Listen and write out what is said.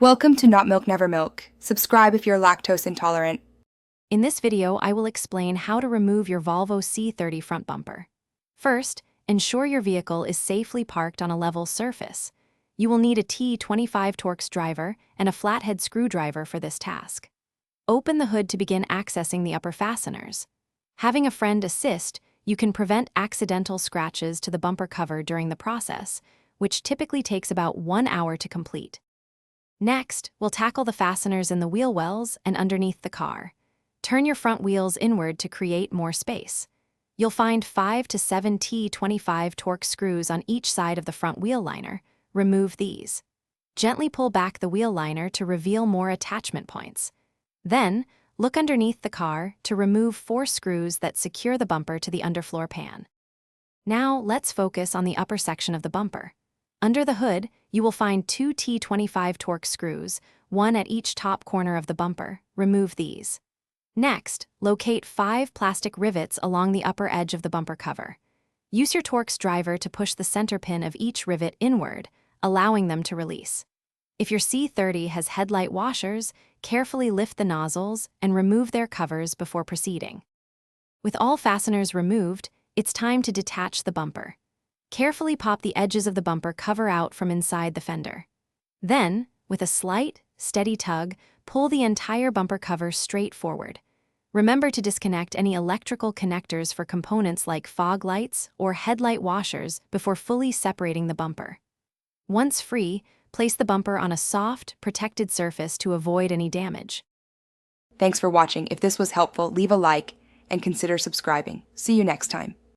Welcome to Not Milk Never Milk. Subscribe if you're lactose intolerant. In this video, I will explain how to remove your Volvo C30 front bumper. First, ensure your vehicle is safely parked on a level surface. You will need a T25 Torx driver and a flathead screwdriver for this task. Open the hood to begin accessing the upper fasteners. Having a friend assist, you can prevent accidental scratches to the bumper cover during the process, which typically takes about 1 hour to complete. Next, we'll tackle the fasteners in the wheel wells and underneath the car. Turn your front wheels inward to create more space. You'll find 5 to 7 T25 Torx screws on each side of the front wheel liner. Remove these. Gently pull back the wheel liner to reveal more attachment points. Then, look underneath the car to remove 4 screws that secure the bumper to the underfloor pan. Now, let's focus on the upper section of the bumper. Under the hood, you will find 2 T25 Torx screws, one at each top corner of the bumper. Remove these. Next, locate 5 plastic rivets along the upper edge of the bumper cover. Use your Torx driver to push the center pin of each rivet inward, allowing them to release. If your C30 has headlight washers, carefully lift the nozzles and remove their covers before proceeding. With all fasteners removed, it's time to detach the bumper. Carefully pop the edges of the bumper cover out from inside the fender. Then, with a slight, steady tug, pull the entire bumper cover straight forward. Remember to disconnect any electrical connectors for components like fog lights or headlight washers before fully separating the bumper. Once free, place the bumper on a soft, protected surface to avoid any damage. Thanks for watching. If this was helpful, leave a like and consider subscribing. See you next time.